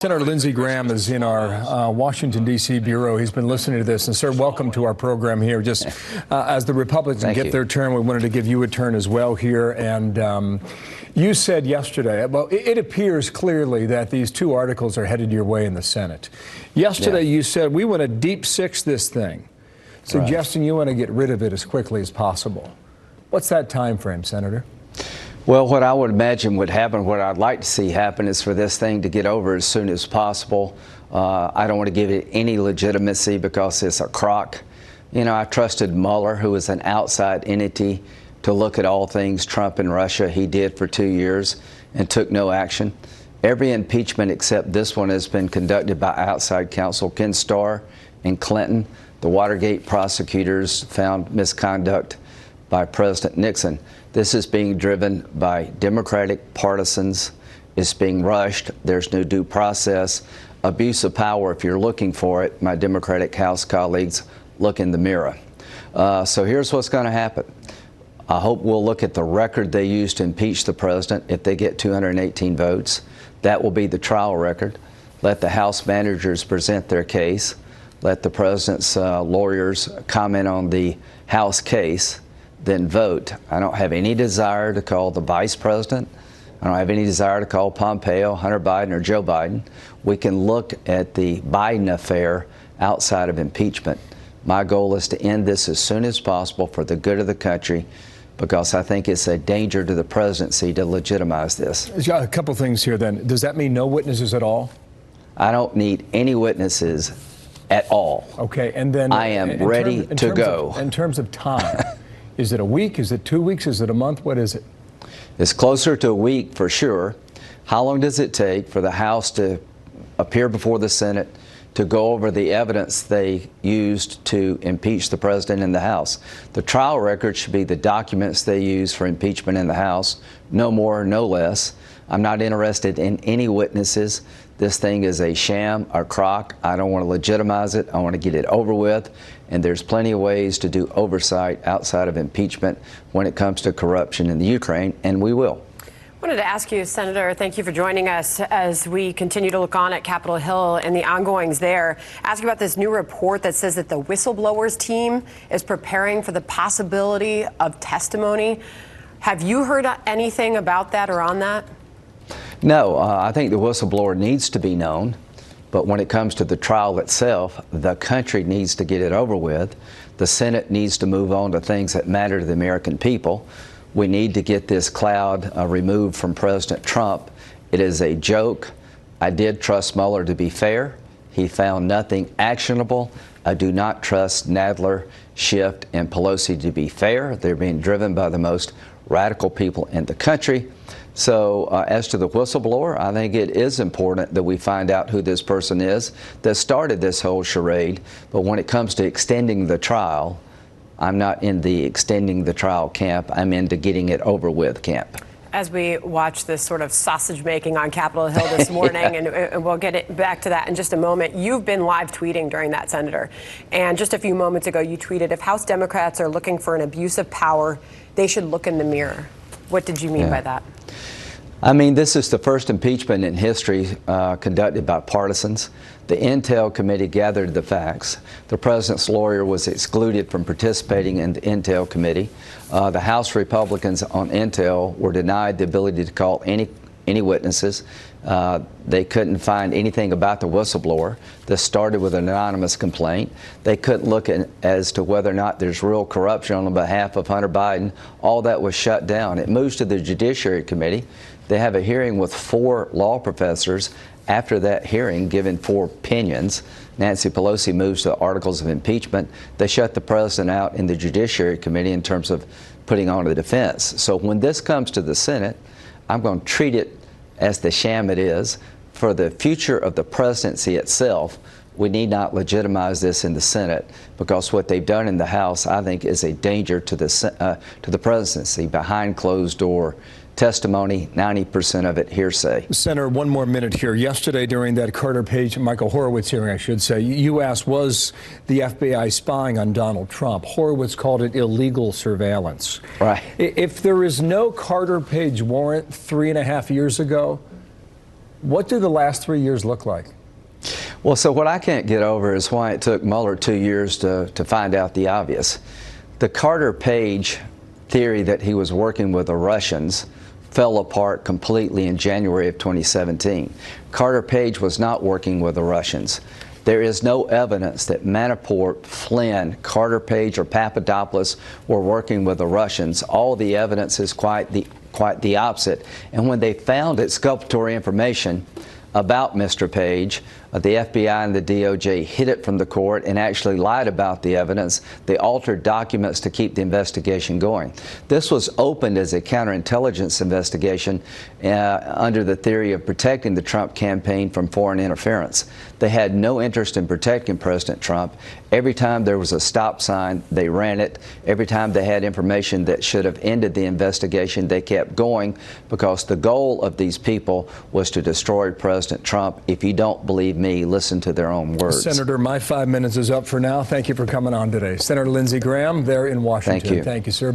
Senator Lindsey Graham is in our Washington, D.C. bureau. He's been listening to this. And, sir, welcome to our program here. Just as the Republicans get their turn, we wanted to give you a turn as well here. And you said yesterday, well, it appears clearly that these two articles are headed your way in the Senate. Yesterday, you said we want to deep six this thing, suggesting you want to get rid of it as quickly as possible. What's that time frame, Senator? Well, what I would imagine would happen, what I'd like to see happen, is for this thing to get over as soon as possible. I don't want to give it any legitimacy because it's a crock. You know, I trusted Mueller, who is an outside entity, to look at all things Trump and Russia. He did for 2 years and took no action. Every impeachment except this one has been conducted by outside counsel. Ken Starr and Clinton. The Watergate prosecutors found misconduct by President Nixon. This is being driven by Democratic partisans. It's being rushed. There's no due process. Abuse of power, if you're looking for it, my Democratic House colleagues, look in the mirror. So here's what's going to happen. I hope we'll look at the record they used to impeach the president. If they get 218 votes, that will be the trial record. Let the House managers present their case. Let the president's lawyers comment on the House case, then vote. I don't have any desire to call the vice president. I don't have any desire to call Pompeo, Hunter Biden, or Joe Biden. We can look at the Biden affair outside of impeachment. My goal is to end this as soon as possible for the good of the country, because I think it's a danger to the presidency to legitimize this. A couple things here then. Does that mean no witnesses at all? I don't need any witnesses at all. Okay, and then I am ready to go. In terms of time, is it a week? Is it 2 weeks? Is it a month? What is it? It's closer to a week for sure. How long does it take for the House to appear before the Senate to go over the evidence they used to impeach the president in the House? The trial record should be the documents they used for impeachment in the House, no more, no less. I'm not interested in any witnesses. This thing is a sham, a crock. I don't want to legitimize it. I want to get it over with. And there's plenty of ways to do oversight outside of impeachment when it comes to corruption in the Ukraine, and we will. I wanted to ask you, Senator, thank you for joining us as we continue to look on at Capitol Hill and the ongoings there. Ask you about this new report that says that the whistleblowers team is preparing for the possibility of testimony. Have you heard anything about that or on that? No, I think the whistleblower needs to be known, but when it comes to the trial itself, the country needs to get it over with. The Senate needs to move on to things that matter to the American people. We need to get this cloud removed from President Trump. It is a joke. I did trust Mueller to be fair. He found nothing actionable. I do not trust Nadler, Schiff, and Pelosi to be fair. They're being driven by the most radical people in the country. So as to the whistleblower, I think it is important that we find out who this person is that started this whole charade. But when it comes to extending the trial, I'm not in the extending the trial camp. I'm into getting it over with camp. As we watch this sort of sausage making on Capitol Hill this morning, and we'll get it back to that in just a moment, you've been live tweeting during that, Senator. And just a few moments ago, you tweeted, if House Democrats are looking for an abuse of power, they should look in the mirror. What did you mean by that? I mean, this is the first impeachment in history conducted by partisans. The Intel Committee gathered the facts. The president's lawyer was excluded from participating in the Intel Committee. The House Republicans on Intel were denied the ability to call any witnesses. They couldn't find anything about the whistleblower. This started with an anonymous complaint. They couldn't look at as to whether or not there's real corruption on behalf of Hunter Biden. All that was shut down. It moves to the Judiciary Committee. They have a hearing with 4 law professors. After that hearing, given 4 opinions, Nancy Pelosi moves to articles of impeachment. They shut the president out in the Judiciary Committee in terms of putting on the defense. So when this comes to the Senate, I'm going to treat it as the sham it is. For the future of the presidency itself, we need not legitimize this in the Senate, because what they've done in the House, I think, is a danger to the presidency. Behind closed door testimony, 90% of it hearsay. Senator, one more minute here. Yesterday, during that Carter Page, Michael Horowitz hearing, I should say, you asked, was the FBI spying on Donald Trump? Horowitz called it illegal surveillance. Right. If there is no Carter Page warrant 3.5 years ago, What do the last 3 years look like? Well, so what I can't get over is why it took Mueller 2 years to find out the obvious. The Carter Page theory that he was working with the Russians fell apart completely in January of 2017. Carter Page was not working with the Russians. There is no evidence that Manafort, Flynn, Carter Page, or Papadopoulos were working with the Russians. All the evidence is quite the opposite. And when they found exculpatory information about Mr. Page, the FBI and the DOJ hid it from the court and actually lied about the evidence. They altered documents to keep the investigation going. This was opened as a counterintelligence investigation under the theory of protecting the Trump campaign from foreign interference. They had no interest in protecting President Trump. Every time there was a stop sign, they ran it. Every time they had information that should have ended the investigation, they kept going, because the goal of these people was to destroy President Trump. If you don't believe me, listen to their own words. Senator, my 5 minutes is up for now. Thank you for coming on today. Senator Lindsey Graham there in Washington. Thank you. Thank you, sir.